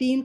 3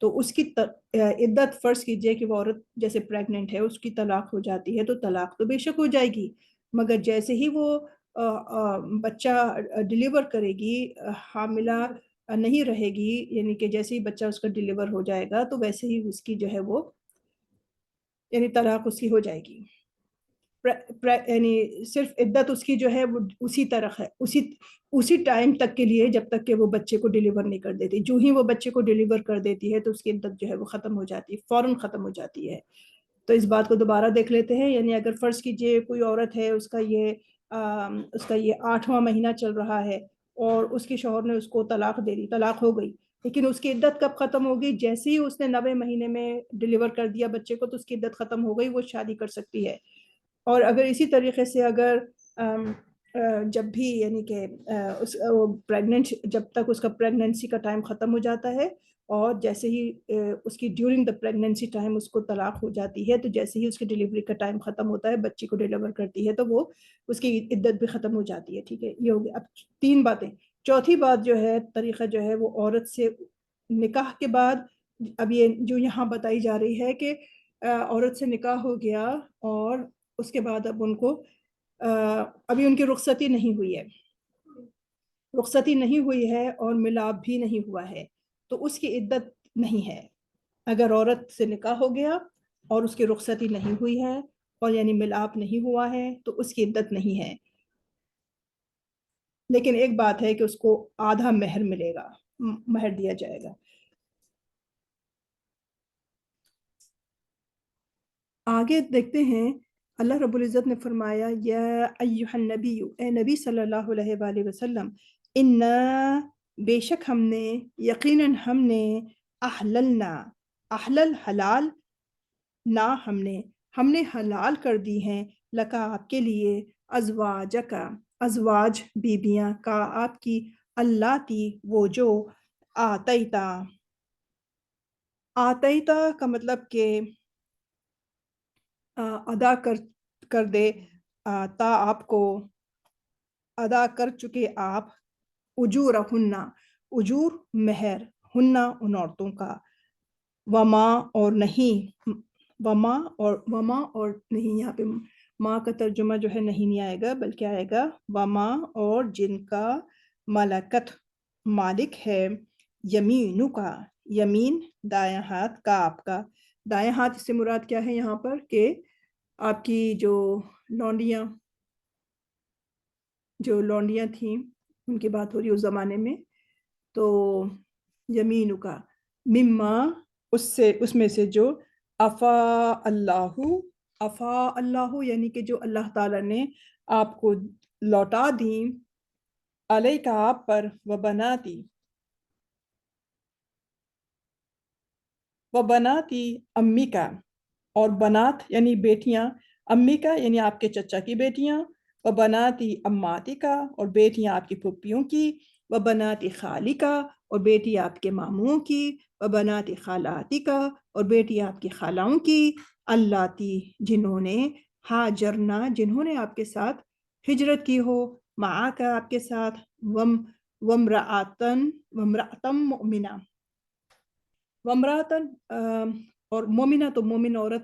تو اس کی عدت، فرض کیجئے کہ وہ عورت جیسے پریگننٹ ہے، اس کی طلاق ہو جاتی ہے، تو طلاق تو بے شک ہو جائے گی، مگر جیسے ہی وہ بچہ ڈیلیور کرے گی، حاملہ نہیں رہے گی، یعنی کہ جیسے ہی بچہ اس کا ڈیلیور ہو جائے گا تو ویسے ہی اس کی جو ہے وہ یعنی طلاق اس کی ہو جائے گی. یعنی صرف عدت اس کی جو ہے وہ اسی طرح ہے، اسی ٹائم تک کے لیے جب تک کہ وہ بچے کو ڈیلیور نہیں کر دیتی. جو ہی وہ بچے کو ڈیلیور کر دیتی ہے تو اس کی عدت جو ہے وہ ختم ہو جاتی ہے، فوراً ختم ہو جاتی ہے. تو اس بات کو دوبارہ دیکھ لیتے ہیں. یعنی اگر فرض کیجئے کوئی عورت ہے، اس کا یہ 8واں مہینہ چل رہا ہے اور اس کے شوہر نے اس کو طلاق دے دی، طلاق ہو گئی، لیکن اس کی عدت کب ختم ہوگی؟ جیسے ہی اس نے 9ویں مہینے میں ڈیلیور کر دیا بچے کو تو اس کی عدت ختم ہو گئی، وہ شادی کر سکتی ہے. اور اگر اسی طریقے سے اگر جب بھی یعنی کہ جب تک اس کا پریگننسی کا ٹائم ختم ہو جاتا ہے، اور جیسے ہی اس کی ڈیورنگ دا پریگننسی ٹائم اس کو طلاق ہو جاتی ہے، تو جیسے ہی اس کی ڈیلیوری کا ٹائم ختم ہوتا ہے، بچی کو ڈیلیور کرتی ہے، تو وہ اس کی عدت بھی ختم ہو جاتی ہے. ٹھیک ہے، یہ ہو گیا. اب 3 باتیں. چوتھی بات جو ہے، طریقہ جو ہے، وہ عورت سے نکاح کے بعد، اب یہ جو یہاں بتائی جا رہی ہے کہ عورت سے نکاح ہو گیا اور اس کے بعد اب ان کو ابھی ان کی رخصتی نہیں ہوئی ہے، رخصتی نہیں ہوئی ہے اور ملاپ بھی نہیں ہوا ہے، تو اس کی عدت نہیں ہے. اگر عورت سے نکاح ہو گیا اور اس کی رخصتی نہیں ہوئی ہے اور یعنی ملاپ نہیں ہوا ہے تو اس کی عدت نہیں ہے. لیکن ایک بات ہے کہ اس کو آدھا مہر ملے گا، مہر دیا جائے گا. آگے دیکھتے ہیں. اللہ رب العزت نے فرمایا، یا ایہا النبی، اے نبی صلی اللہ علیہ وآلہ وسلم، انا، بے شک ہم نے، یقیناً ہم نے، احللنا، احلل حلال، نہ ہم نے حلال کر دی ہیں، لکا آپ کے لیے، ازواجکا، ازواج بیبیاں، کا آپ کی، اللاتی وہ جو، آتیتا، آتیتا کا مطلب کہ ادا کر دے، تا آپ کو، ادا کر چکے آپ، اجورہن، اجور مہر، ہن ان عورتوں کا، وما اور نہیں، وما اور نہیں، یہاں پہ ماں کا ترجمہ جو ہے نہیں آئے گا، بلکہ آئے گا وما اور جن کا، ملکت مالک ہے، یمینو کا، یمین دایاں ہاتھ، کا آپ کا دایاں ہاتھ. اس سے مراد کیا ہے یہاں پر؟ کہ آپ کی جو لونڈیاں تھیں ان کی بات ہو رہی اس زمانے میں. تو یمینو کا، مما، اس میں سے جو، افا اللہ یعنی کہ جو اللہ تعالیٰ نے آپ کو لوٹا دیں، علیہ کا آپ پر، و بناتی امی کا، اور بنات یعنی بیٹیاں، امی کا یعنی آپ کے چچا کی بیٹیاں، و بناتی اماتی کا، اور بیٹیاں آپ کی پھپھیوں کی، و بناتی خالی کا، اور بیٹی آپ کے ماموں کی، و بناتی خالاتی کا، اور بیٹی آپ کی خالاؤں کی، اللاتی جنہوں نے، ہاجرنا جنہوں نے آپ کے ساتھ ہجرت کی ہو، معاکا آپ کے ساتھ، ومرأتن مؤمنہ، ومراتن اور مومنہ تو مومن عورت،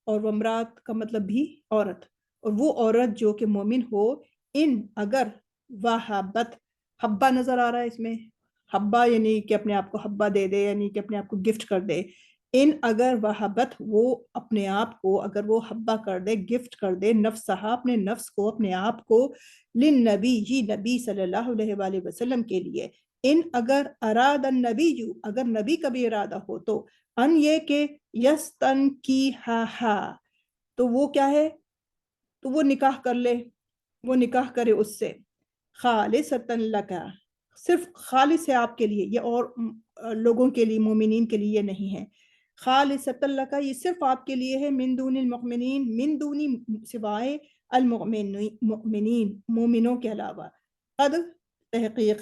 اور ومرات کا مطلب بھی عورت، اور وہ عورت جو کہ مومن ہو، ان اگر، وہبت، حبہ نظر آ رہا ہے اس میں، حبہ یعنی کہ اپنے آپ کو حبہ دے دے، یعنی کہ اپنے آپ کو گفٹ کر دے. ان اگر وہبت، وہ اپنے آپ کو اگر وہ حبہ کر دے، گفٹ کر دے، نفسہا اپنے نفس کو، اپنے آپ کو، للنبی جی نبی صلی اللہ علیہ وآلہ وسلم کے لیے. ان اگر اراد النبی، اگر نبی کا بھی ارادہ ہو تو، ان یہ کہ یستن کی ہا، تو وہ کیا ہے؟ تو وہ نکاح کر لے، وہ نکاح کرے اس سے، خالصتن لکا، صرف خالص ہے آپ کے لیے، یہ اور لوگوں کے لیے، مومنین کے لیے نہیں ہے. خالصتن لکا، یہ صرف آپ کے لیے ہے، من دون المؤمنین، من دونی سوائے، المؤمنین مومنوں کے علاوہ. قد تحقیق،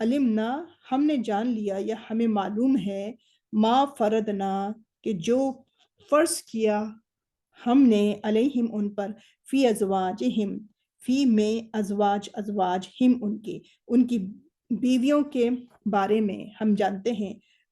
علمنا ہم نے جان لیا یا ہمیں معلوم ہے، ما فردنا کہ جو فرض کیا ہم نے، علیہم ان پر، فی ازواجہم، فی میں، ازواج ہم ان کی بیویوں کے بارے میں ہم جانتے ہیں،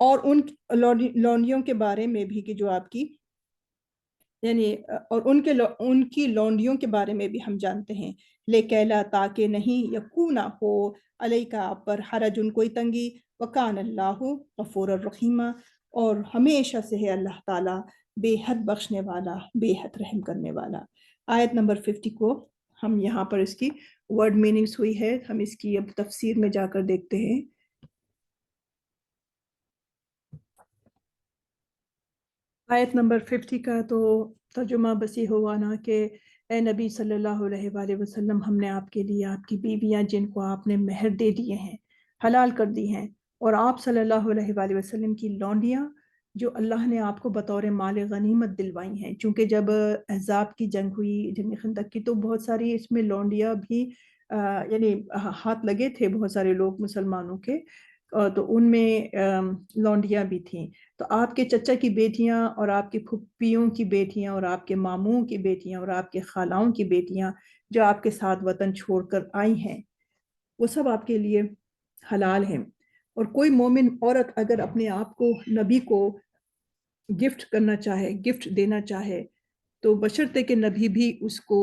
اور ان لونڈیوں کے بارے میں بھی کہ جو آپ کی یعنی اور ان کی لونڈیوں کے بارے میں بھی ہم جانتے ہیں، لیکیلا تاکہ نہیں یکونا ہو علیکا آپ پر حرجن کوئی تنگی، وکان اللہ غفور الرحیمہ، اور ہمیشہ سے ہے اللہ تعالیٰ بے حد بخشنے والا، بے حد رحم کرنے والا۔ آیت نمبر 50 کو ہم یہاں پر اس کی ورڈ میننگز ہوئی ہے، ہم اس کی اب تفسیر میں جا کر دیکھتے ہیں۔ آیت نمبر 50 کا تو ترجمہ بسی ہوا نا کہ اے نبی صلی اللہ علیہ وآلہ وسلم، ہم نے آپ کے لیے آپ کی بیویاں جن کو آپ نے مہر دے دیے ہیں حلال کر دی ہیں، اور آپ صلی اللہ علیہ وآلہ وسلم کی لونڈیاں جو اللہ نے آپ کو بطور مال غنیمت دلوائی ہیں، چونکہ جب احزاب کی جنگ ہوئی، جنگ خندق کی، تو بہت ساری اس میں لونڈیاں بھی یعنی ہاتھ لگے تھے بہت سارے لوگ مسلمانوں کے، تو ان میں لونڈیاں بھی تھیں۔ تو آپ کے چچا کی بیٹیاں اور آپ کے پھپھیوں کی بیٹیاں اور آپ کے ماموں کی بیٹیاں اور آپ کے خالاؤں کی بیٹیاں جو آپ کے ساتھ وطن چھوڑ کر آئی ہیں، وہ سب آپ کے لیے حلال ہیں۔ اور کوئی مومن عورت اگر اپنے آپ کو نبی کو گفٹ کرنا چاہے، گفٹ دینا چاہے، تو بشرطے کہ نبی بھی اس کو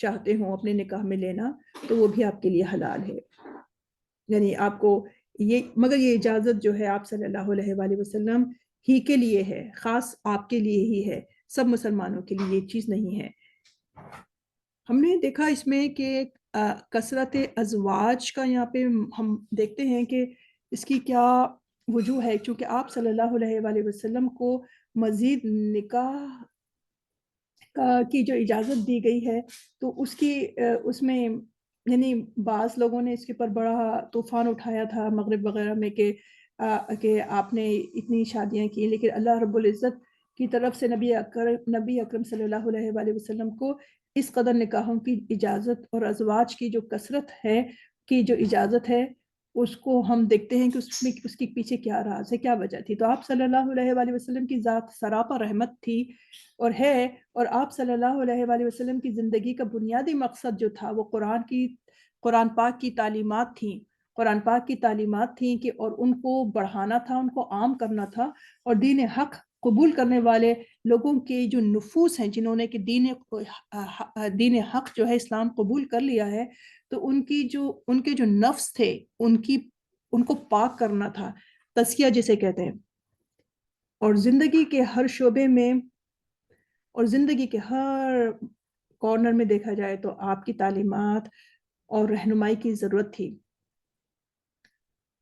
چاہتے ہوں اپنے نکاح میں لینا، تو وہ بھی آپ کے لیے حلال ہے۔ یعنی آپ کو مگر یہ اجازت جو ہے آپ صلی اللہ علیہ وآلہ وسلم ہی کے لیے ہے، خاص آپ کے لیے ہی ہے، سب مسلمانوں کے لیے یہ چیز نہیں ہے۔ ہم نے دیکھا اس میں کہ کثرت ازواج کا یہاں پہ ہم دیکھتے ہیں کہ اس کی کیا وجوہ ہے، چونکہ آپ صلی اللہ علیہ وآلہ وسلم کو مزید نکاح کی جو اجازت دی گئی ہے، تو اس میں یعنی بعض لوگوں نے اس کے پر بڑا طوفان اٹھایا تھا مغرب وغیرہ میں کہ آپ نے اتنی شادیاں کی، لیکن اللہ رب العزت کی طرف سے نبی اکرم صلی اللہ علیہ وآلہ وسلم کو اس قدر نکاحوں کی اجازت اور ازواج کی جو کثرت ہے کی جو اجازت ہے، اس کو ہم دیکھتے ہیں کہ اس کے پیچھے کیا راز ہے، کیا وجہ تھی۔ تو آپ صلی اللہ علیہ وآلہ وسلم کی ذات سراپا رحمت تھی اور ہے، اور آپ صلی اللہ علیہ وآلہ وسلم کی زندگی کا بنیادی مقصد جو تھا وہ قرآن پاک کی تعلیمات تھیں، قرآن پاک کی تعلیمات تھیں کہ اور ان کو بڑھانا تھا، ان کو عام کرنا تھا، اور دین حق قبول کرنے والے لوگوں کے جو نفوس ہیں جنہوں نے کہ دین حق جو ہے اسلام قبول کر لیا ہے، تو ان کے جو نفس تھے ان کو پاک کرنا تھا، تزکیہ جسے کہتے ہیں۔ اور زندگی کے ہر شعبے میں اور زندگی کے ہر کارنر میں دیکھا جائے تو آپ کی تعلیمات اور رہنمائی کی ضرورت تھی۔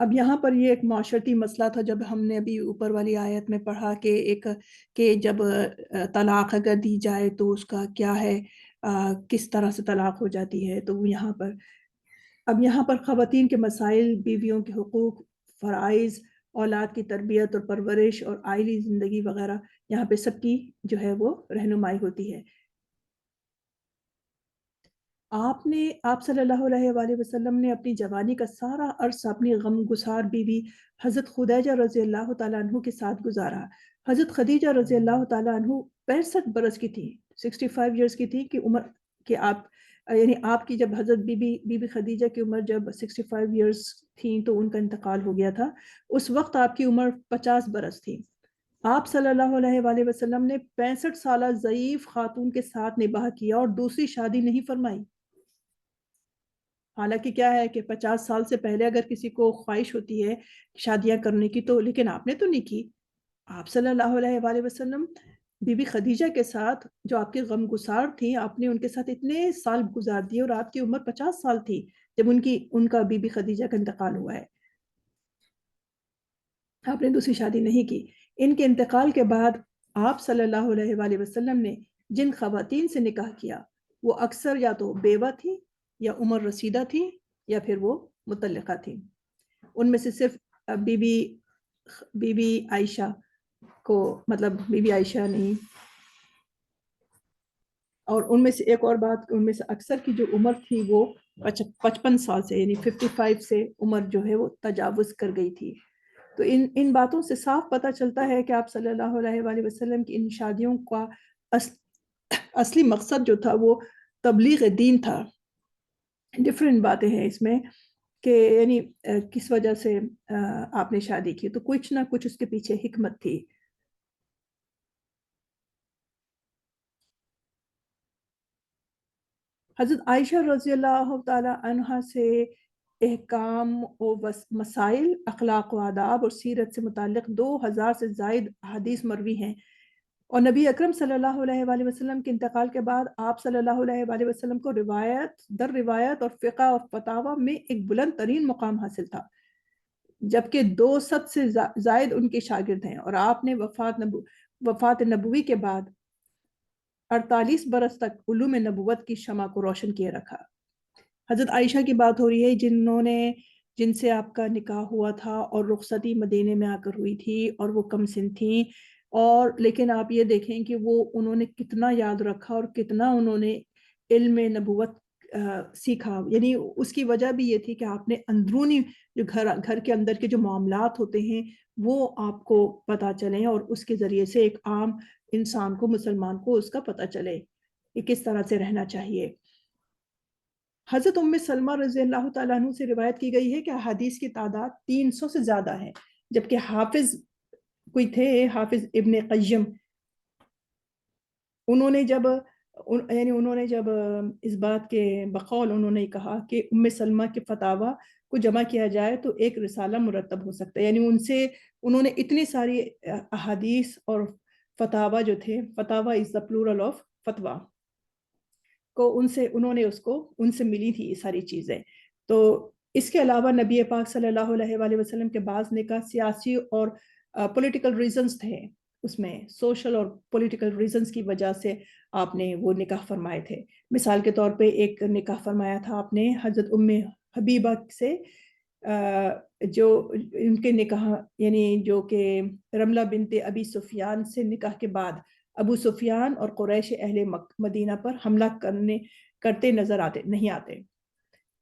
اب یہاں پر یہ ایک معاشرتی مسئلہ تھا، جب ہم نے ابھی اوپر والی آیت میں پڑھا کہ جب طلاق اگر دی جائے تو اس کا کیا ہے، کس طرح سے طلاق ہو جاتی ہے، تو یہاں پر خواتین کے مسائل، بیویوں کے حقوق، فرائض، اولاد کی تربیت اور پرورش اور عائلی زندگی وغیرہ، یہاں پہ سب کی جو ہے وہ رہنمائی ہوتی ہے۔ آپ صلی اللہ علیہ وآلہ وسلم نے اپنی جوانی کا سارا عرصہ اپنی غم گسار بیوی حضرت خدیجہ رضی اللہ تعالیٰ عنہ کے ساتھ گزارا۔ حضرت خدیجہ رضی اللہ تعالیٰ عنہ 65 برس کی تھی، 65 ایئرس کی تھی کہ عمر کہ یعنی آپ کی جب حضرت بی بی خدیجہ کی عمر جب 65 ایئرس تھیں تو ان کا انتقال ہو گیا تھا، اس وقت آپ کی عمر 50 برس تھی۔ آپ صلی اللہ علیہ وآلہ وسلم نے 65 سالہ ضعیف خاتون کے ساتھ نباہ کیا اور دوسری شادی نہیں فرمائی۔ حالانکہ کیا ہے کہ 50 سال سے پہلے اگر کسی کو خواہش ہوتی ہے شادیاں کرنے کی، تو لیکن آپ نے تو نہیں کی۔ آپ صلی اللہ علیہ وآلہ وسلم بی بی خدیجہ کے ساتھ جو آپ کے غم گسار تھیں، آپ نے ان کے ساتھ اتنے سال گزار دیے، اور آپ کی عمر 50 سال تھی جب ان کا بی بی خدیجہ کا انتقال ہوا ہے۔ آپ نے دوسری شادی نہیں کی۔ ان کے انتقال کے بعد آپ صلی اللہ علیہ وآلہ وسلم نے جن خواتین سے نکاح کیا وہ اکثر یا تو بیوہ تھی یا عمر رسیدہ تھی یا پھر وہ مطلقہ تھی۔ ان میں سے صرف بی بی عائشہ کو مطلب بی بی عائشہ نہیں، اور ان میں سے ایک اور بات، ان میں سے اکثر کی جو عمر تھی وہ 55 سال سے یعنی 55 سے عمر جو ہے وہ تجاوز کر گئی تھی۔ تو ان باتوں سے صاف پتہ چلتا ہے کہ آپ صلی اللہ علیہ وآلہ وسلم کی ان شادیوں کا اصلی مقصد جو تھا وہ تبلیغ دین تھا، ڈفرینٹ باتیں ہیں اس میں کہ یعنی کس وجہ سے آپ نے شادی کی، تو کچھ نہ کچھ اس کے پیچھے حکمت تھی. حضرت عائشہ رضی اللہ تعالی عنہ سے احکام و مسائل، اخلاق و آداب اور سیرت سے متعلق 2000 سے زائد احادیث مروی ہیں، اور نبی اکرم صلی اللہ علیہ وآلہ وسلم کے انتقال کے بعد آپ صلی اللہ علیہ وآلہ وسلم کو روایت در روایت اور فقہ اور فتاوی میں ایک بلند ترین مقام حاصل تھا، جبکہ 200 سے زائد ان کے شاگرد ہیں، اور آپ نے وفات نبوی کے بعد 48 برس تک علوم نبوت کی شمع کو روشن کیے رکھا. حضرت عائشہ کی بات ہو رہی ہے جن سے آپ کا نکاح ہوا تھا اور رخصتی مدینے میں آ کر ہوئی تھی، اور وہ کم سن تھیں، اور لیکن آپ یہ دیکھیں کہ وہ انہوں نے کتنا یاد رکھا اور کتنا انہوں نے علم نبوت سیکھا. یعنی اس کی وجہ بھی یہ تھی کہ آپ نے اندرونی جو گھر کے اندر کے جو معاملات ہوتے ہیں وہ آپ کو پتہ چلیں، اور اس کے ذریعے سے ایک عام انسان کو، مسلمان کو اس کا پتہ چلے کہ کس طرح سے رہنا چاہیے. حضرت ام سلمہ رضی اللہ تعالیٰ عنہ سے روایت کی گئی ہے کہ احادیث کی تعداد 300 سے زیادہ ہے، جبکہ حافظ کوئی تھے، حافظ ابن قیم، انہوں نے جب اس بات کے بقول انہوں نے کہا کہ ام سلمہ کے فتاوی کو جمع کیا جائے تو ایک رسالہ مرتب ہو سکتا ہے. یعنی انہوں نے اتنی ساری احادیث اور فتاوی جو تھے، فتاوی از the plural of فتویٰ کو ان سے ملی تھی یہ ساری چیزیں. تو اس کے علاوہ نبی پاک صلی اللہ علیہ وآلہ وسلم کے بعض نکاح سیاسی اور پولیٹیکل ریزنز تھے، اس میں سوشل اور پولیٹیکل ریزنز کی وجہ سے آپ نے وہ نکاح فرمائے تھے. مثال کے طور پہ ایک نکاح فرمایا تھا آپ نے حضرت ام حبیبہ سے، جو ان کے نکاح یعنی جو کہ رملہ بنت ابی سفیان سے نکاح کے بعد ابو سفیان اور قریش اہل مدینہ پر حملہ کرتے نظر نہیں آتے.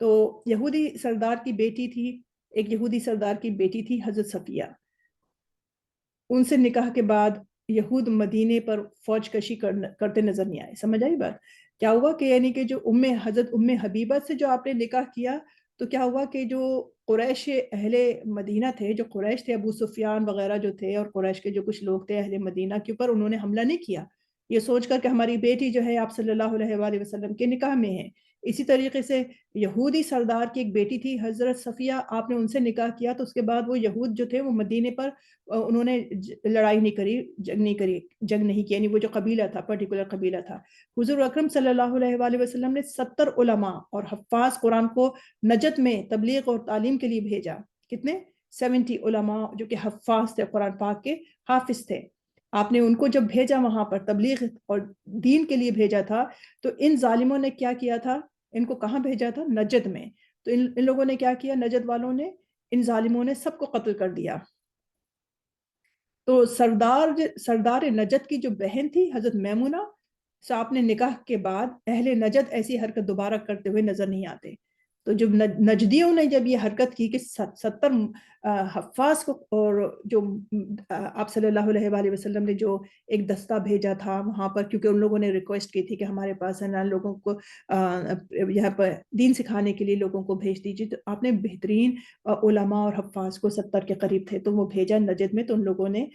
تو یہودی سردار کی بیٹی تھی، ایک یہودی سردار کی بیٹی تھی حضرت صفیہ، ان سے نکاح کے بعد یہود مدینے پر فوج کشی کرتے نظر نہیں آئے. سمجھ آئی بات؟ کیا ہوا کہ یعنی کہ جو حضرت ام حبیبہ سے جو آپ نے نکاح کیا، تو کیا ہوا کہ جو قریش اہل مدینہ تھے، جو قریش تھے، ابو سفیان وغیرہ جو تھے، اور قریش کے جو کچھ لوگ تھے اہل مدینہ کے اوپر، انہوں نے حملہ نہیں کیا، یہ سوچ کر کہ ہماری بیٹی جو ہے آپ صلی اللہ علیہ وآلہ وسلم کے نکاح میں ہے. اسی طریقے سے یہودی سردار کی ایک بیٹی تھی حضرت صفیہ، آپ نے ان سے نکاح کیا تو اس کے بعد وہ یہود جو تھے وہ مدینے پر انہوں نے لڑائی نہیں کری، جنگ نہیں کی، یعنی وہ جو قبیلہ تھا، پرٹیکولر قبیلہ تھا. حضور اکرم صلی اللہ علیہ وآلہ وسلم نے 70 علماء اور حفاظ قرآن کو نجد میں تبلیغ اور تعلیم کے لیے بھیجا. کتنے؟ 70 علماء جو کہ حفاظ تھے، قرآن پاک کے حافظ تھے. آپ نے ان کو جب بھیجا وہاں پر تبلیغ اور دین کے لیے بھیجا تھا، تو ان ظالموں نے کیا کیا تھا؟ ان کو کہاں بھیجا تھا؟ نجد میں. تو ان لوگوں نے کیا کیا؟ نجد والوں نے، ان ظالموں نے سب کو قتل کر دیا. تو سردار نجد کی جو بہن تھی حضرت میمونہ سے آپ نے نکاح کے بعد اہل نجد ایسی حرکت دوبارہ کرتے ہوئے نظر نہیں آتے. تو جب نجدیوں نے جب یہ حرکت کی کہ 70 حفاظ کو، اور جو آپ صلی اللہ علیہ وآلہ وسلم نے جو ایک دستہ بھیجا تھا وہاں پر، کیونکہ ان لوگوں نے ریکویسٹ کی تھی کہ ہمارے پاس ہے نا لوگوں کو یہاں پر دین سکھانے کے لیے لوگوں کو بھیج دیجیے، تو آپ نے بہترین علماء اور حفاظ کو 70 کے قریب تھے تو وہ بھیجا نجد میں. تو ان لوگوں نے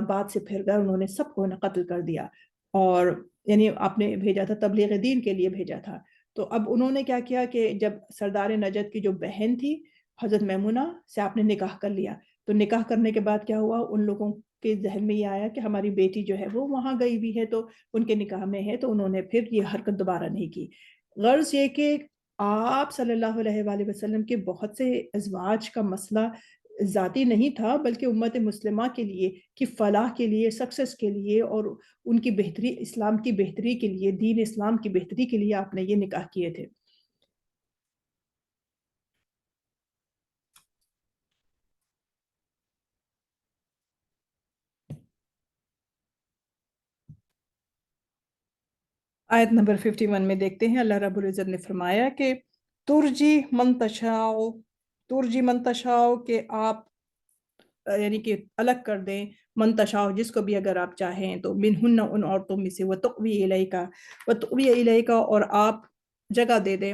بات سے پھر گئے، انہوں نے سب کو قتل کر دیا، اور یعنی آپ نے بھیجا تھا تبلیغ دین کے لیے بھیجا تھا. تو اب انہوں نے کیا کیا کہ جب سردار نجد کی جو بہن تھی حضرت میمونہ سے آپ نے نکاح کر لیا، تو نکاح کرنے کے بعد کیا ہوا، ان لوگوں کے ذہن میں یہ آیا کہ ہماری بیٹی جو ہے وہ وہاں گئی بھی ہے تو ان کے نکاح میں ہے، تو انہوں نے پھر یہ حرکت دوبارہ نہیں کی. غرض یہ کہ آپ صلی اللہ علیہ وآلہ وسلم کے بہت سے ازواج کا مسئلہ ذاتی نہیں تھا، بلکہ امت مسلمہ کے لیے کی فلاح کے لیے، سکسس کے لیے، اور ان کی بہتری، اسلام کی بہتری کے لیے، دین اسلام کی بہتری کے لیے آپ نے یہ نکاح کیے تھے. آیت نمبر 51 میں دیکھتے ہیں اللہ رب العزت نے فرمایا کہ ترجی منتشاؤ کہ آپ یعنی کہ الگ کر دیں، منتشاؤ جس کو بھی اگر آپ چاہیں تو، منہن ان عورتوں میں سے، وتقوی الیکا اور آپ جگہ دے دیں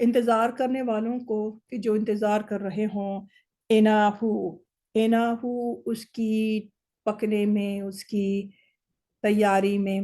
انتظار کرنے والوں کو کہ جو انتظار کر رہے ہوں، اناہو اناہو اس کی پکنے میں، اس کی تیاری میں،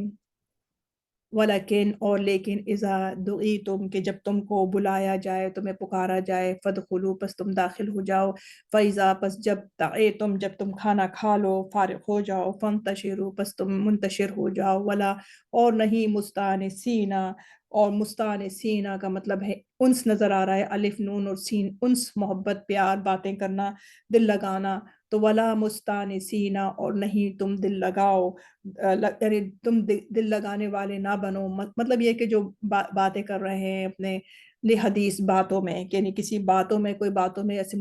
ولیکن اور لیکن اذا دعیتم کہ جب تم کو بلایا جائے، تمہیں پکارا جائے، فدخلوا پس تم داخل ہو جاؤ، فیضا پس جب دعیتم جب تم کھانا کھا لو، فارغ ہو جاؤ، فانتشروا پس تم منتشر ہو جاؤ، ولا اور نہیں مستانسینا، اور مستانسینا کا مطلب ہے انس نظر آ رہا ہے، الف نون اور سین، انس محبت پیار باتیں کرنا دل لگانا، تو ولا مستانسینا اور نہیں تم دل لگاؤ، یعنی تم دل لگانے والے نہ بنو، مطلب یہ کہ جو باتیں کر رہے ہیں اپنے حدیث باتوں میں، یعنی کسی باتوں میں کوئی باتوں میں ایسے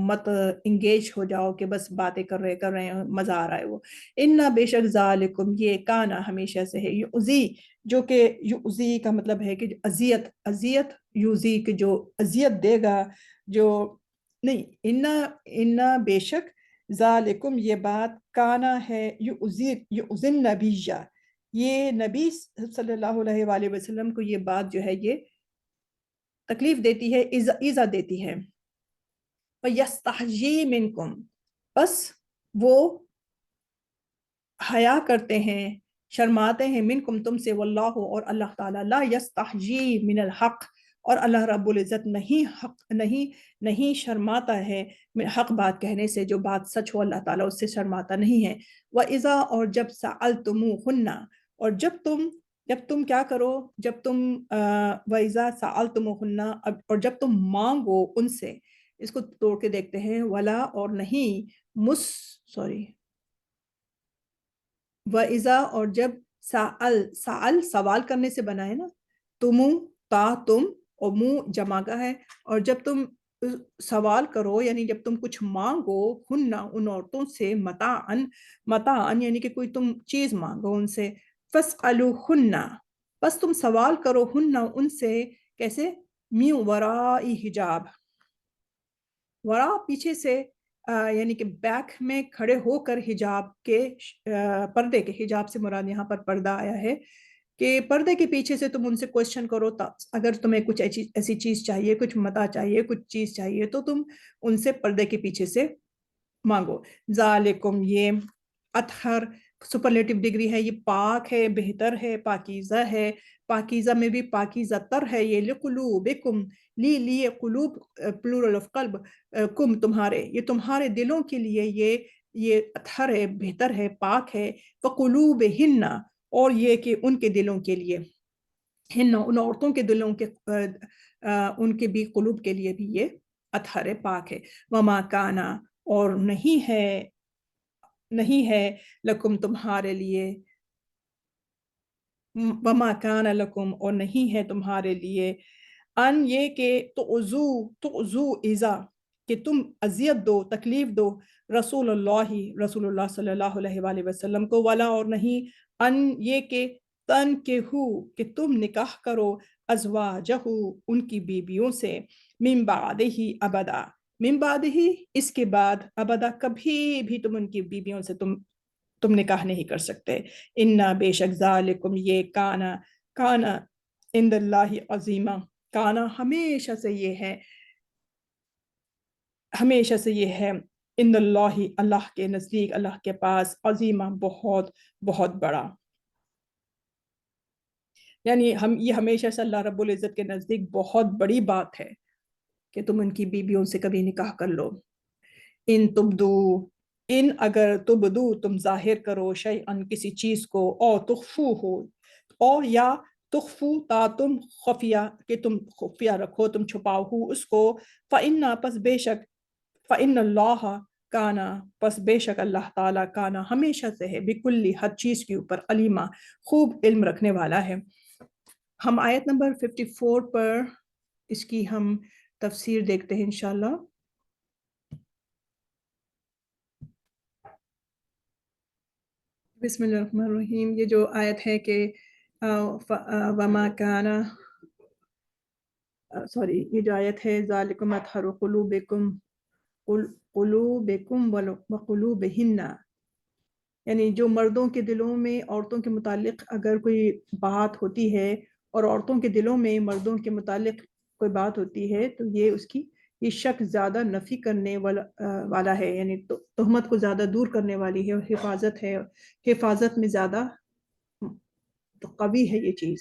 مت انگیج ہو جاؤ کہ بس باتیں کر رہے ہیں، مزہ آ رہا ہے وہ۔ انا بے شک ذالکم یہ کانا ہمیشہ سے ہے، یؤذی جو کہ یؤذی کا مطلب ہے کہ اذیت، اذیت یوزی کہ جو اذیت دے گا، جو نہیں، انا بے شک ذالکم یہ بات کانا ہے، یؤذن نبیہ یہ نبی صلی اللہ علیہ وآلہ وسلم کو یہ بات جو ہے یہ تکلیف دیتی ہے، ایزا دیتی ہے، فَيَسْتَحْيِي مِنْكُمْ بس وہ حیا کرتے ہیں، شرماتے ہیں، منکم تم سے، واللہ اور اللہ تعالیٰ لا یستحیی من الحق اور اللہ رب العزت نہیں شرماتا ہے حق بات کہنے سے، جو بات سچ ہو اللہ تعالیٰ اس سے شرماتا نہیں ہے۔ وَإِذَا اور جب سألتموہن اور جب تم کیا کرو، جب تم وَإِذَا سَأَلْتُمُوهُنَّ اور جب تم مانگو ان سے، اس کو توڑ کے دیکھتے ہیں، ولا اور نہیں وَإِذَا اور جب سأل سوال کرنے سے بنا ہے نا، تمو تم اور منہ جمع کا ہے، اور جب تم سوال کرو یعنی جب تم کچھ مانگو ہننا ان عورتوں سے، متاعن یعنی کہ کوئی تم چیز مانگو ان سے، فَاسْأَلُوهُنَّ بس تم سوال کرو ہننا ان سے، کیسے؟ میو ورائی حجاب، ورا پیچھے سے یعنی کہ بیک میں کھڑے ہو کر، حجاب کے پردے کے، حجاب سے مراد یہاں پر پردہ آیا ہے کہ پردے کے پیچھے سے تم ان سے کوشچن کرو، اگر تمہیں کچھ ایسی چیز چاہیے، کچھ متا چاہیے، کچھ چیز چاہیے، تو تم ان سے پردے کے پیچھے سے مانگو۔ ذالکم یہ اطہر سپرلیٹو ڈگری ہے، یہ پاک ہے، بہتر ہے، پاکیزہ ہے، پاکیزہ میں بھی پاکیزہ تر ہے یہ، لقلوبکم لیے قلوب پلورل آف قلب، کم تمہارے، یہ تمہارے دلوں کے لیے یہ اطہر ہے، بہتر ہے، پاک ہے، فقلوبہن اور یہ کہ ان کے دلوں کے لیے، ہن ان عورتوں کے دلوں کے ان کے بھی قلوب کے لیے بھی یہ اطہر ہے، پاک ہے۔ وما کانا اور نہیں ہے لکم تمہارے لیے، وما کان لکم اور نہیں ہے تمہارے لیے، ان یہ کہ تعزو ایزا کہ تم اذیت دو، تکلیف دو، رسول اللہ صلی اللہ علیہ وآلہ وسلم کو، ولا اور نہیں ان یہ کہ کہ تم نکاح کرو، ازواجہ ان کی بیویوں سے، من بعدہ ابدا، من بعدہ اس کے بعد، ابدا کبھی بھی تم ان کی بیویوں سے تم نکاح نہیں کر سکتے۔ انا بے شک ذالکم یہ کانا عند اللہ عظیمہ، کانا ہمیشہ سے یہ ہے عند اللہ اللہ کے نزدیک، اللہ کے پاس، عظیمہ بہت بہت بڑا، یعنی یہ ہمیشہ سے اللہ رب العزت کے نزدیک بہت بڑی بات ہے کہ تم ان کی بیویوں سے کبھی نکاح کر لو۔ ان تبدو اگر تبدو تم ظاہر کرو، شیئن کسی چیز کو، اور تخفو ہو، اور یا تخفو تا تم خفیہ کہ تم خفیہ رکھو، تم چھپاؤ ہو اس کو، فإن پس بے شک، فإن اللہ کانا پس بے شک اللہ تعالیٰ کانا ہمیشہ سے ہے، بکلی ہر چیز کے اوپر، علیمہ خوب علم رکھنے والا ہے۔ ہم آیت نمبر 54 پر اس کی ہم تفسیر دیکھتے ہیں انشاءاللہ۔ بسم اللہ الرحمن الرحیم، یہ جو آیت ہے کہ وما کانا، سوری، یہ جو آیت ہے ذالکم اطہر قلوبکم وقلوبہن، یعنی جو مردوں کے دلوں میں عورتوں کے متعلق اگر کوئی بات ہوتی ہے اور عورتوں کے دلوں میں مردوں کے متعلق کوئی بات ہوتی ہے تو یہ شک زیادہ نفی کرنے والا ہے، یعنی تہمت کو زیادہ دور کرنے والی ہے، اور حفاظت میں زیادہ قوی ہے یہ چیز۔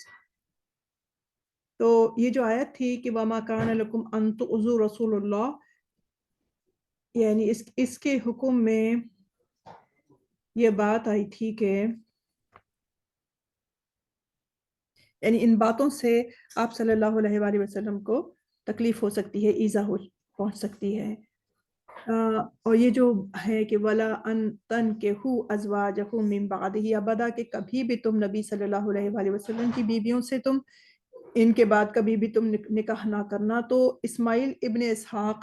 تو یہ جو آیت تھی کہ وَمَا كَانَ لَكُمْ أَن تُؤْذُوا رَسُولَ اللَّهِ، یعنی اس کے حکم میں یہ بات آئی تھی کہ یعنی ان باتوں سے آپ صلی اللہ علیہ وآلہ وسلم کو تکلیف ہو سکتی ہے، ایذا پہنچ سکتی ہے۔ اور یہ جو ہے کہ وَلَا أَن تَنكِحُوا أَزْوَاجَهُ مِن بَعْدِهِ ابدا، کہ کبھی بھی تم نبی صلی اللہ علیہ وآلہ وسلم کی بیویوں سے تم ان کے بعد کبھی بھی تم نکاح نہ کرنا۔ تو اسماعیل ابن اسحاق،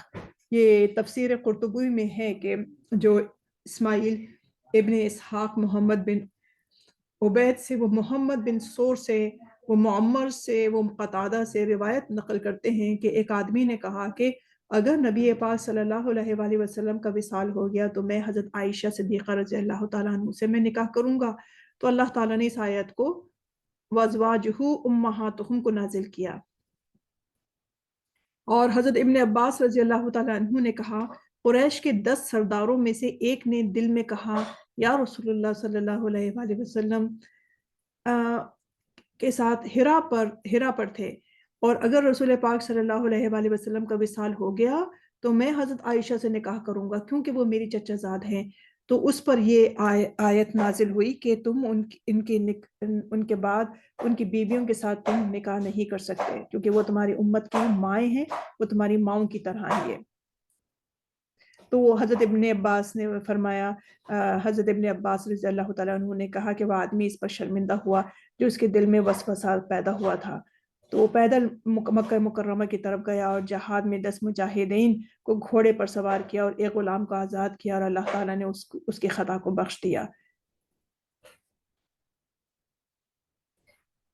یہ تفسیر قرطبی میں ہے کہ جو اسماعیل ابن اسحاق محمد بن عبید سے، وہ محمد بن سور سے، وہ معمر سے، وہ قتادہ سے روایت نقل کرتے ہیں کہ ایک آدمی نے کہا کہ اگر نبی پاک صلی اللہ علیہ وآلہ وسلم کا وصال ہو گیا تو میں حضرت عائشہ صدیقہ رضی اللہ تعالیٰ عنہ سے میں نکاح کروں گا۔ تو اللہ تعالیٰ نے اس آیت کو وَأَزْوَاجُهُ أُمَّهَاتُهُمْ کو نازل کیا۔ اور حضرت ابن عباس رضی اللہ تعالیٰ عنہ نے کہا قریش کے 10 سرداروں میں سے ایک نے دل میں کہا یا رسول اللہ صلی اللہ علیہ وآلہ وسلم کے ساتھ ہرا پر تھے، اور اگر رسول پاک صلی اللہ علیہ وآلہ وسلم کا وصال ہو گیا تو میں حضرت عائشہ سے نکاح کروں گا کیونکہ وہ میری چچا زاد ہیں۔ تو اس پر یہ آیت نازل ہوئی کہ تم ان کے بعد ان کی بیویوں کے ساتھ تم نکاح نہیں کر سکتے، کیونکہ وہ تمہاری امت کی مائیں ہیں، وہ تمہاری ماؤں کی طرح ہیں۔ تو حضرت ابن عباس نے فرمایا، حضرت ابن عباس رضی اللہ تعالیٰ عنہ نے کہا کہ وہ آدمی اس پر شرمندہ ہوا جو اس کے دل میں وسوسہ پیدا ہوا تھا۔ تو وہ پیدل مکہ مکرمہ کی طرف گیا اور جہاد میں 10 مجاہدین کو گھوڑے پر سوار کیا اور ایک غلام کو آزاد کیا، اور اللہ تعالیٰ نے اس کی خطا کو بخش دیا۔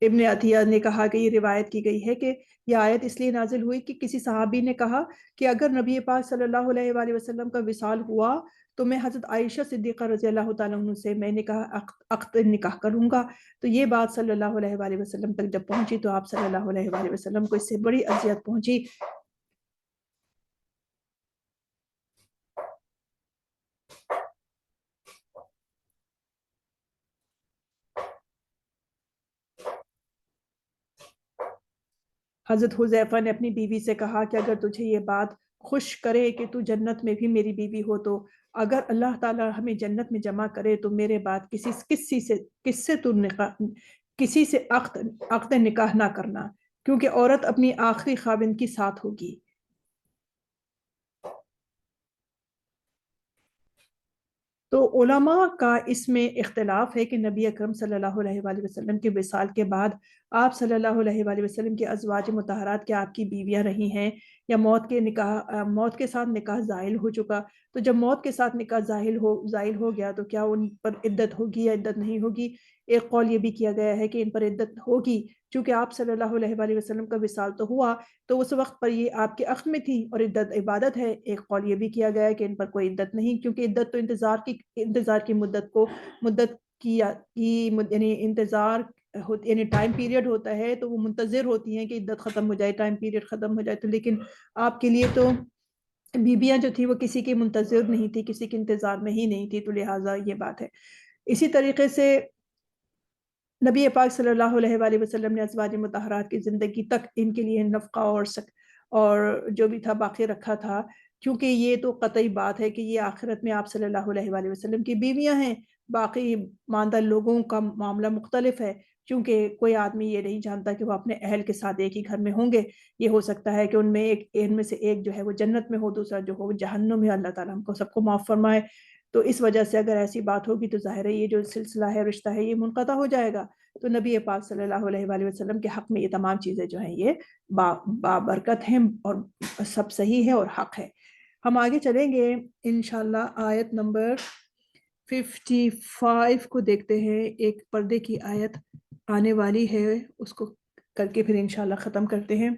ابن عطیہ نے کہا کہ یہ روایت کی گئی ہے کہ یہ آیت اس لیے نازل ہوئی کہ کسی صحابی نے کہا کہ اگر نبی پاک صلی اللہ علیہ وآلہ وسلم کا وصال ہوا تو میں حضرت عائشہ صدیقہ رضی اللہ تعالیٰ عنہ سے میں عقد نکاح کروں گا۔ تو یہ بات صلی اللہ علیہ وآلہ وسلم تک جب پہنچی تو آپ صلی اللہ علیہ وآلہ وسلم کو اس سے بڑی اذیت پہنچی۔ حضرت حذیفہ نے اپنی بیوی سے کہا کہ اگر تجھے یہ بات خوش کرے کہ تو جنت میں بھی میری بیوی ہو، تو اگر اللہ تعالیٰ ہمیں جنت میں جمع کرے تو میرے بعد کسی سے عقد نکاح نہ کرنا، کیونکہ عورت اپنی آخری خاوند کی ساتھ ہوگی۔ تو علماء کا اس میں اختلاف ہے کہ نبی اکرم صلی اللہ علیہ وآلہ وسلم کے وصال کے بعد آپ صلی اللہ علیہ وآلہ وسلم کے ازواج مطہرات کیا آپ کی بیویاں رہی ہیں یا موت کے ساتھ نکاح زائل ہو چکا۔ تو جب موت کے ساتھ نکاح زائل ہو گیا تو کیا ان پر عدت ہوگی یا عدت نہیں ہوگی؟ ایک قول یہ بھی کیا گیا ہے کہ ان پر عدت ہوگی، چونکہ آپ صلی اللہ علیہ وآلہ وسلم کا وصال تو ہوا تو اس وقت پر یہ آپ کے عقد میں تھی اور عدت عبادت ہے۔ ایک قول یہ بھی کیا گیا ہے کہ ان پر کوئی عدت نہیں، کیونکہ عدت تو انتظار کی مدت کی یعنی انتظار یعنی ٹائم پیریڈ ہوتا ہے، تو وہ منتظر ہوتی ہیں کہ عدت ختم ہو جائے، ٹائم پیریڈ ختم ہو جائے۔ تو لیکن آپ کے لیے تو بیویاں جو تھی وہ کسی کی منتظر نہیں تھی، کسی کے انتظار میں ہی نہیں تھی، تو لہٰذا یہ بات ہے۔ اسی طریقے سے نبی پاک صلی اللہ علیہ وآلہ وسلم نے ازواج مطہرات کی زندگی تک ان کے لیے نفقہ اور جو بھی تھا باقی رکھا تھا، کیونکہ یہ تو قطعی بات ہے کہ یہ آخرت میں آپ صلی اللہ علیہ وآلہ وسلم کی بیویاں ہیں۔ باقی ماندہ لوگوں کا معاملہ مختلف ہے، کیونکہ کوئی آدمی یہ نہیں جانتا کہ وہ اپنے اہل کے ساتھ ایک ہی گھر میں ہوں گے۔ یہ ہو سکتا ہے کہ ان میں سے ایک جو ہے وہ جنت میں ہو، دوسرا جو ہو وہ جہنم میں۔ اللہ تعالیٰ ہم کو سب کو معاف فرمائے۔ تو اس وجہ سے اگر ایسی بات ہوگی تو ظاہر ہے یہ جو سلسلہ ہے، رشتہ ہے، یہ منقطع ہو جائے گا۔ تو نبی پاک صلی اللہ علیہ وآلہ وسلم کے حق میں یہ تمام چیزیں جو ہیں یہ بابرکت ہیں اور سب صحیح ہے اور حق ہے۔ ہم آگے چلیں گے انشاءاللہ آیت نمبر 55 کو دیکھتے ہیں۔ ایک پردے کی آیت آنے والی ہے، اس کو کر کے پھر انشاءاللہ ختم کرتے ہیں۔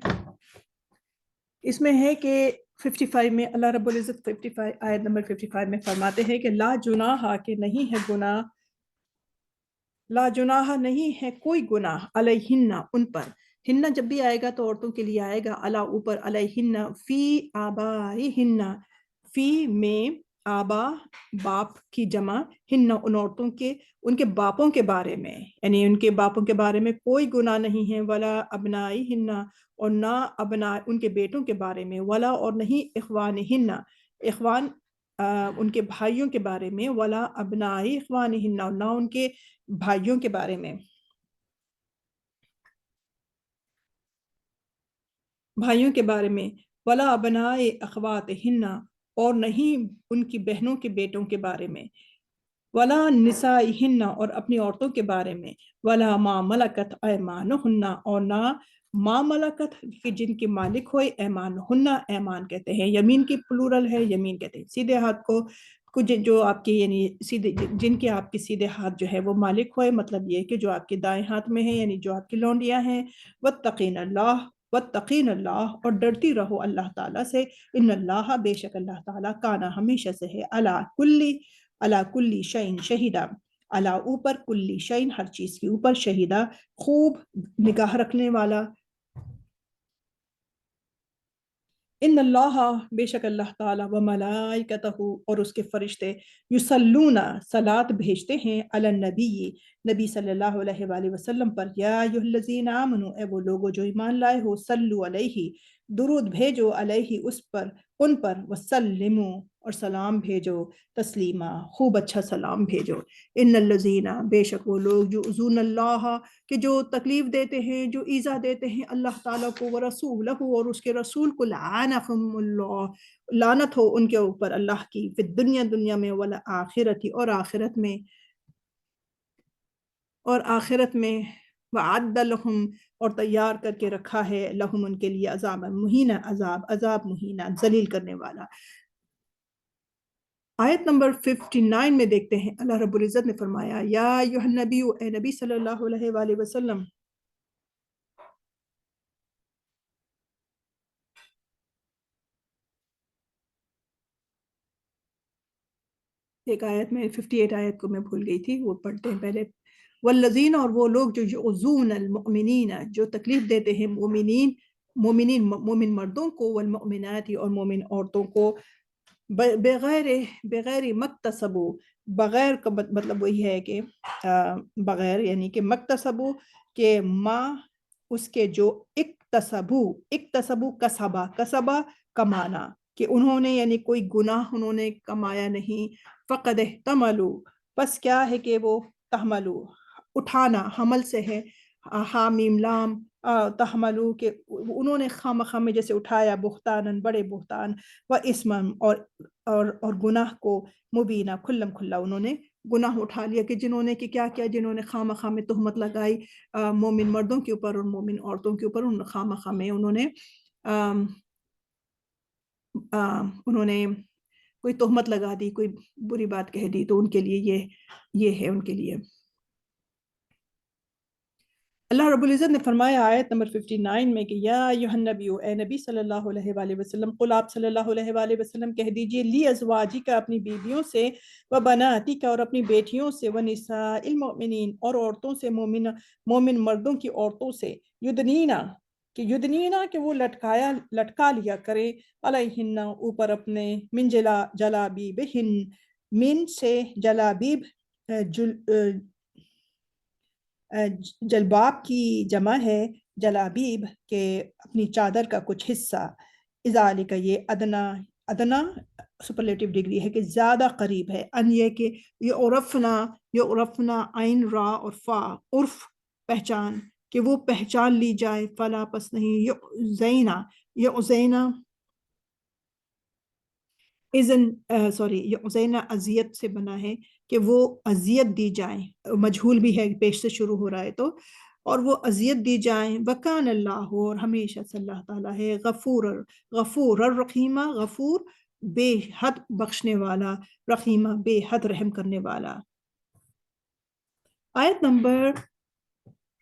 اس میں ہے کہ 55 میں اللہ رب العزت 55 آیت نمبر 55 میں فرماتے ہیں کہ لا جناح، کہ نہیں ہے گناہ، لا جناح نہیں ہے کوئی گناہ، علیہن ان پر، ہننا جب بھی آئے گا تو عورتوں کے لیے آئے گا، علا اوپر، علیہن فی آبائہن، فی میں آبا باپ کی جمع، ہن ان عورتوں کے ان کے باپوں کے بارے میں، یعنی ان کے باپوں کے بارے میں کوئی گناہ نہیں ہے، ولا ابنائی ہن، اور نہ ابنا ان کے بیٹوں کے بارے میں، ولا اور نہیں اخوان ہن، اخوان ان کے بھائیوں کے بارے میں، ولا ابنائی اخوان ہن، اور نہ ان کے بھائیوں کے بارے میں، بھائیوں کے بارے میں، ولا ابنائے اخوات ہن، اور نہیں ان کی بہنوں کے بیٹوں کے بارے میں، ولا نسائہن، اور اپنی عورتوں کے بارے میں، ولا ما ملکت ایمانہن، اور نہ ما ملکت کہ جن کے مالک ہوئے، ایمانہن ایمان کہتے ہیں، یمین کی پلورل ہے، یمین کہتے ہیں سیدھے ہاتھ کو، کچھ جو آپ کے یعنی سیدھے جن کے آپ کے سیدھے ہاتھ جو ہے وہ مالک ہوئے، مطلب یہ کہ جو آپ کے دائیں ہاتھ میں ہیں، یعنی جو آپ کی لونڈیاں ہیں، واتقین اللہ، واتقین اللہ، اور ڈرتی رہو اللہ تعالیٰ سے، ان اللہ بے شک اللہ تعالیٰ کانا ہمیشہ سے ہے، علا کلی شعین شہیدہ، علا اوپر، کلی شعین ہر چیز کے اوپر، شہیدہ خوب نگاہ رکھنے والا، ان اللہ بے شک اللہ تعالیٰ و ملائکتہ اور اس کے فرشتے، یصلون صلاۃ بھیجتے ہیں، علی النبی نبی صلی اللہ علیہ وآلہ وسلم پر، یا ایھا الذین آمنوا اے وہ لوگو جو ایمان لائے ہو، صلو علیہ درود بھیجو، علیہ اس پر، ان پر، وسلموا اور سلام بھیجو، تسلیما خوب اچھا سلام بھیجو، ان الذین بے شک وہ لوگ، جو یؤذون اللہ کہ جو تکلیف دیتے ہیں، جو ایذا دیتے ہیں اللہ تعالیٰ کو، ورسولہ اور اس کے رسول کو، لعنہم اللہ لعنت ہو ان کے اوپر اللہ کی، فی الدنیا دنیا میں، والآخرت اور آخرت میں، وعد لہم اور تیار کر کے رکھا ہے، لہم ان کے لیے، عذاب مہینہ عذاب مہینہ ذلیل کرنے والا۔ آیت نمبر 59 میں دیکھتے ہیں اللہ رب العزت نے فرمایا، یا ایھا النبی اے نبی صلی اللہ علیہ وآلہ وسلم، ایک آیت میں 58 آیت کو میں بھول گئی تھی، وہ پڑھتے ہیں پہلے، والذین اور وہ لوگ جو یؤذون المؤمنین جو تکلیف دیتے ہیں مومن مردوں کو، والمؤمنات اور مومن عورتوں کو، بغیر مکتسبو، بغیر کا مطلب وہی ہے کہ بغیر، یعنی کہ مکتسبو کہ ما اس کے جو اکتسبو کسبہ کمانا، کہ انہوں نے یعنی کوئی گناہ انہوں نے کمایا نہیں، فقد احتملوا بس کیا ہے کہ وہ تحملوا اٹھانا، حمل سے ہے، حامیم لام، تحملوا کہ انہوں نے خواہ میں جیسے اٹھایا، بہتانن بڑے بہتان، و اسمم اور گناہ کو، مبینہ کھلم کھلا انہوں نے گناہ اٹھا لیا، کہ جنہوں نے کہ کیا کیا، جنہوں نے خواہ میں تہمت لگائی مومن مردوں کے اوپر اور مومن عورتوں کے اوپر، خواہ میں انہوں نے کوئی تہمت لگا دی، کوئی بری بات کہہ دی، تو ان کے لیے یہ ہے ان کے لیے۔ اللہ رب العزت نے فرمایا آیت نمبر 59 میں کہ یا ایھا النبی اے نبی صلی اللہ علیہ وآلہ وسلم، قل آپ صلی اللہ علیہ وآلہ وسلم کہہ دیجئے، لی ازواجک اپنی بیویوں سے، و بناتک اور اپنی بیٹیوں سے، و نساء المؤمنین اور عورتوں سے، مومن مردوں کی عورتوں سے، یدنینا کہ وہ لٹکا لیا کرے، علیہن اوپر اپنے، من جلابیبہن من سے جلابیب جلباب کی جمع ہے، جلابیب کے اپنی چادر کا کچھ حصہ، ذالک یہ ادنا سپرلیٹو ڈگری ہے کہ زیادہ قریب ہے، ان یہ کہ یعرفنا عین را اور فا عرف پہچان، کہ وہ پہچان لی جائے، فلا پس نہیں، یعزینا یعزینا اذیت سے بنا ہے کہ وہ اذیت دی جائیں، مجہول بھی ہے پیش سے شروع ہو رہا ہے تو، اور وہ اذیت دی جائیں، وکان اللہ اور ہمیشہ سے اللہ تعالیٰ ہے، غفور الرحیمہ، غفور بے حد بخشنے والا، رحیمہ بے حد رحم کرنے والا۔ آیت نمبر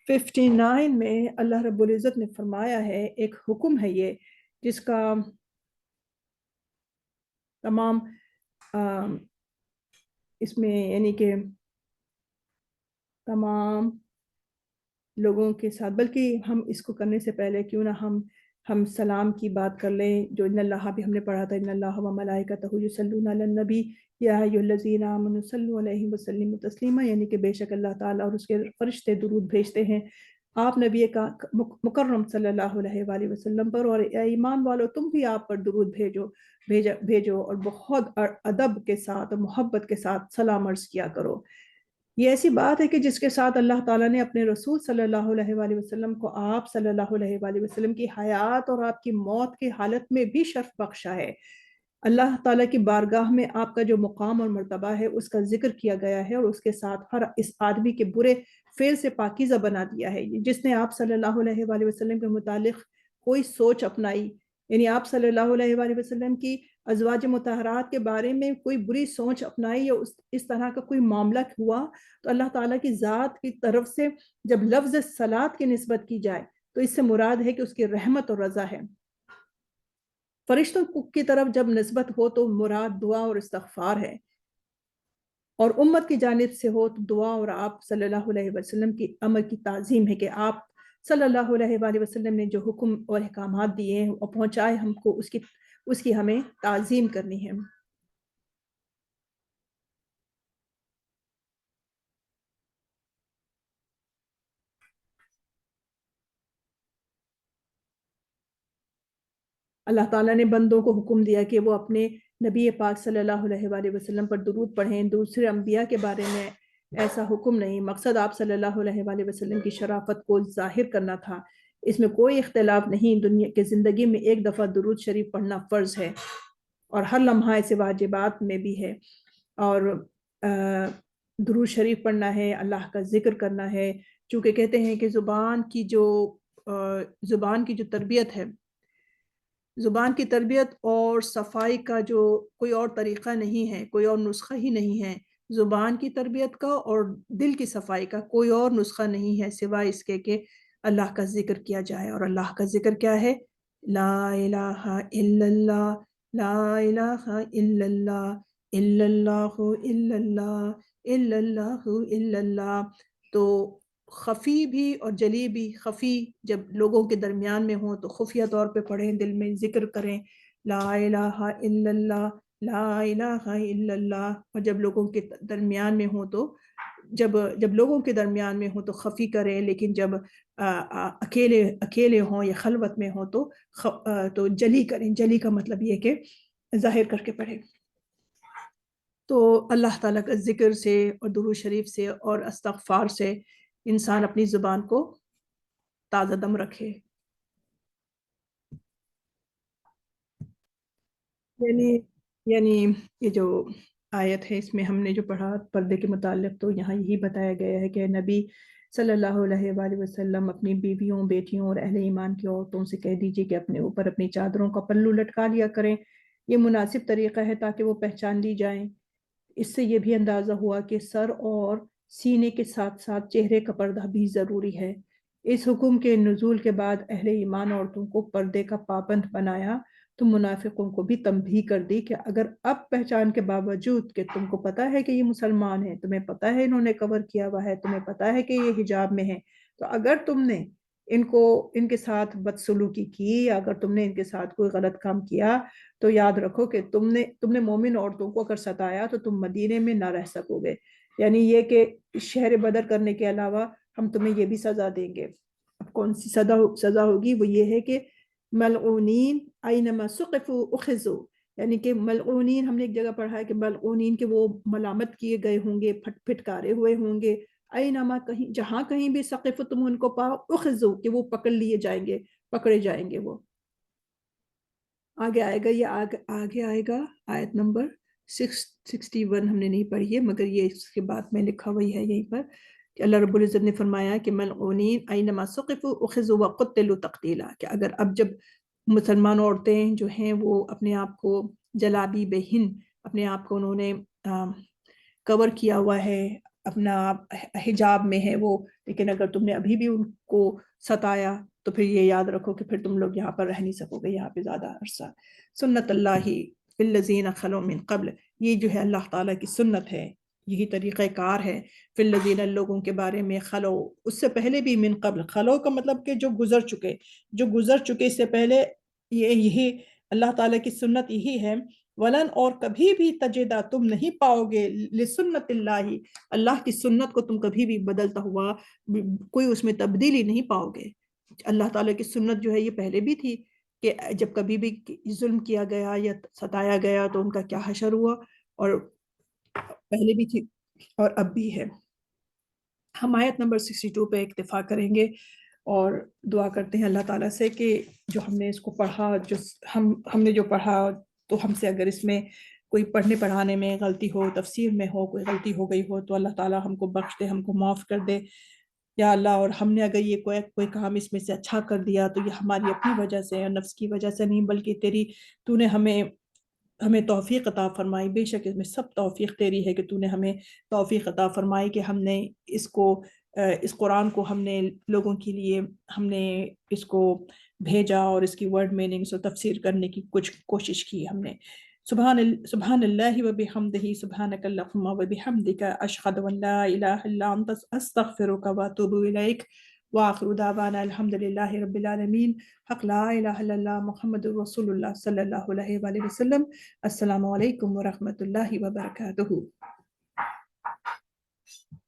59 میں اللہ رب العزت نے فرمایا ہے، ایک حکم ہے یہ جس کا تمام اس میں یعنی کہ تمام لوگوں کے ساتھ، بلکہ ہم اس کو کرنے سے پہلے کیوں نہ ہم سلام کی بات کر لیں، جو ان اللہ بھی ہم نے پڑھا تھا، ان اللہ و ملائکتہ یصلون علی النبی یا ایھا الذین آمنوا صلوا علیہ وسلموا تسلیما، یعنی کہ بے شک اللہ تعالیٰ اور اس کے فرشتے درود بھیجتے ہیں آپ نبی کا مکرم صلی اللہ علیہ وآلہ وسلم پر، اور اے ایمان والو تم بھی آپ پر درود بھیجو اور بہت ادب کے ساتھ اور محبت کے ساتھ سلام عرض کیا کرو۔ یہ ایسی بات ہے کہ جس کے ساتھ اللہ تعالیٰ نے اپنے رسول صلی اللہ علیہ وآلہ وسلم کو آپ صلی اللہ علیہ وآلہ وسلم کی حیات اور آپ کی موت کی حالت میں بھی شرف بخشا ہے۔ اللہ تعالیٰ کی بارگاہ میں آپ کا جو مقام اور مرتبہ ہے اس کا ذکر کیا گیا ہے، اور اس کے ساتھ ہر اس آدمی کے برے فعل سے پاکیزہ بنا دیا ہے۔ جس نے آپ صلی اللہ علیہ وآلہ وسلم کے متعلق کوئی سوچ اپنائی، یعنی آپ صلی اللہ علیہ وآلہ وسلم کی ازواج مطہرات کے بارے میں کوئی بری سوچ اپنائی یا اس طرح کا کوئی معاملہ ہوا، تو اللہ تعالیٰ کی ذات کی طرف سے جب لفظ صلاۃ کی نسبت کی جائے تو اس سے مراد ہے کہ اس کی رحمت اور رضا ہے۔ فرشتوں کی طرف جب نسبت ہو تو مراد دعا اور استغفار ہے، اور امت کی جانب سے ہو تو دعا اور آپ صلی اللہ علیہ وسلم کی امر کی تعظیم ہے کہ آپ صلی اللہ علیہ وآلہ وسلم نے جو حکم اور احکامات دیے ہیں اور پہنچائے ہم کو، اس کی ہمیں تعظیم کرنی ہے۔ اللہ تعالیٰ نے بندوں کو حکم دیا کہ وہ اپنے نبی پاک صلی اللہ علیہ وآلہ وسلم پر درود پڑھیں، دوسرے انبیاء کے بارے میں ایسا حکم نہیں۔ مقصد آپ صلی اللہ علیہ وآلہ وسلم کی شرافت کو ظاہر کرنا تھا۔ اس میں کوئی اختلاف نہیں، دنیا کے زندگی میں ایک دفعہ درود شریف پڑھنا فرض ہے، اور ہر لمحہ ایسے واجبات میں بھی ہے، اور درود شریف پڑھنا ہے، اللہ کا ذکر کرنا ہے، چونکہ کہتے ہیں کہ زبان کی جو تربیت ہے، زبان کی تربیت اور صفائی کا جو کوئی اور طریقہ نہیں ہے، کوئی اور نسخہ ہی نہیں ہے۔ زبان کی تربیت کا اور دل کی صفائی کا کوئی اور نسخہ نہیں ہے سوائے اس کے کہ اللہ کا ذکر کیا جائے، اور اللہ کا ذکر کیا ہے؟ لا الہ الا اللہ، لا الہ الا اللہ، الا اللہ، الا اللہ، الا اللہ، الا اللہ۔ تو خفی بھی اور جلی بھی، خفی جب لوگوں کے درمیان میں ہوں تو خفیہ طور پہ پڑھیں، دل میں ذکر کریں لا الہ الا اللہ، لا الہ الا اللہ، اور جب لوگوں کے درمیان میں ہوں تو جب لوگوں کے درمیان میں ہوں تو خفی کریں، لیکن جب اکیلے ہوں یا خلوت میں ہوں تو جلی کریں۔ جلی کا مطلب یہ کہ ظاہر کر کے پڑھیں۔ تو اللہ تعالیٰ کا ذکر سے اور درود شریف سے اور استغفار سے انسان اپنی زبان کو تازہ دم رکھے۔ یعنی یہ جو آیت ہے اس میں ہم نے جو پڑھا پردے کے متعلق، تو یہاں یہی بتایا گیا ہے کہ نبی صلی اللہ علیہ وآلہ وسلم اپنی بیویوں، بیٹیوں اور اہل ایمان کی عورتوں سے کہہ دیجئے کہ اپنے اوپر اپنی چادروں کا پلو لٹکا لیا کریں، یہ مناسب طریقہ ہے تاکہ وہ پہچان لی جائیں۔ اس سے یہ بھی اندازہ ہوا کہ سر اور سینے کے ساتھ ساتھ چہرے کا پردہ بھی ضروری ہے۔ اس حکم کے نزول کے بعد اہل ایمان عورتوں کو پردے کا پابند بنایا، تو منافقوں کو بھی تنبیہ کر دی کہ اگر اب پہچان کے باوجود کہ تم کو پتا ہے کہ یہ مسلمان ہیں، تمہیں پتا ہے انہوں نے کور کیا ہوا ہے، تمہیں پتا ہے کہ یہ حجاب میں ہیں، تو اگر تم نے ان کے ساتھ بدسلوکی کی، یا اگر تم نے ان کے ساتھ کوئی غلط کام کیا، تو یاد رکھو کہ تم نے مومن عورتوں کو اگر ستایا تو تم مدینے میں نہ رہ سکو گے، یعنی یہ کہ شہر بدر کرنے کے علاوہ ہم تمہیں یہ بھی سزا دیں گے۔ اب کون سی سزا ہوگی؟ وہ یہ ہے کہ ملعونین اینما ثقفوا اخذوا، یعنی کہ ملعونین، ہم نے ایک جگہ پڑھا ہے کہ ملعونین کے وہ ملامت کیے گئے ہوں گے، پھٹکارے ہوئے ہوں گے، اینما جہاں کہیں بھی ثقفوا تم ان کو پاؤ، اخذوا کہ وہ پکڑ لیے جائیں گے، پکڑے جائیں گے۔ وہ آگے آئے گا، یہ آگے آئے گا آیت نمبر 661 ہم نے نہیں پڑھی ہے، مگر یہ اس کے بعد میں لکھا ہوئی ہے یہیں پر کہ اللہ رب العزت نے فرمایا کہ ملعونین اینما ثقفوا اخذوا وقتلوا تقتیلا، کہ اگر اب جب مسلمان عورتیں جو ہیں وہ اپنے آپ کو جلابی بہن، اپنے آپ کو انہوں نے کور کیا ہوا ہے، اپنا حجاب میں ہے وہ، لیکن اگر تم نے ابھی بھی ان کو ستایا تو پھر یہ یاد رکھو کہ پھر تم لوگ یہاں پر رہ نہیں سکو گے یہاں پہ زیادہ عرصہ۔ سنت اللہ فی الذین خلو من قبل، یہ جو ہے اللہ تعالیٰ کی سنت ہے یہی طریقہ کار ہے. فی الذین لوگوں کے بارے میں خلو اس سے پہلے بھی من قبل خلو کا مطلب کہ جو گزر چکے اس سے پہلے یہی اللہ تعالیٰ کی سنت یہی ہے. ولن اور کبھی بھی تجدہ تم نہیں پاؤ گے لسنت اللہ کی سنت کو تم کبھی بھی بدلتا ہوا کوئی اس میں تبدیلی نہیں پاؤ گے. اللہ تعالیٰ کی سنت جو ہے یہ پہلے بھی تھی کہ جب کبھی بھی ظلم کیا گیا یا ستایا گیا تو ان کا کیا حشر ہوا اور پہلے بھی تھی اور اب بھی ہے. ہم آیت نمبر 62 پہ اکتفا کریں گے اور دعا کرتے ہیں اللہ تعالیٰ سے کہ جو ہم نے اس کو پڑھا جو ہم نے جو پڑھا تو ہم سے اگر اس میں کوئی پڑھنے پڑھانے میں غلطی ہو تفسیر میں ہو کوئی غلطی ہو گئی ہو تو اللہ تعالیٰ ہم کو بخش دے ہم کو معاف کر دے یا اللہ. اور ہم نے اگر یہ کوئی کام اس میں سے اچھا کر دیا تو یہ ہماری اپنی وجہ سے اور نفس کی وجہ سے نہیں بلکہ تو نے ہمیں توفیق عطا فرمائی. بے شک اس میں سب توفیق تیری ہے کہ تو نے ہمیں توفیق عطا فرمائی کہ ہم نے اس قرآن کو ہم نے لوگوں کے لیے ہم نے اس کو بھیجا اور اس کی ورڈ میننگز اور تفسیر کرنے کی کچھ کوشش کی ہم نے. سبحان اللہ و بحمدہ سبحانک اللہم و بحمدک اشہد ان لا الہ الا انت استغفرک و اتوب الیک وآخر دعوانا الحمدللہ رب العالمین. حق لا الہ الا اللہ محمد رسول اللہ صلی اللہ علیہ وآلہ وسلم. السلام علیکم ورحمۃ اللہ وبرکاتہ.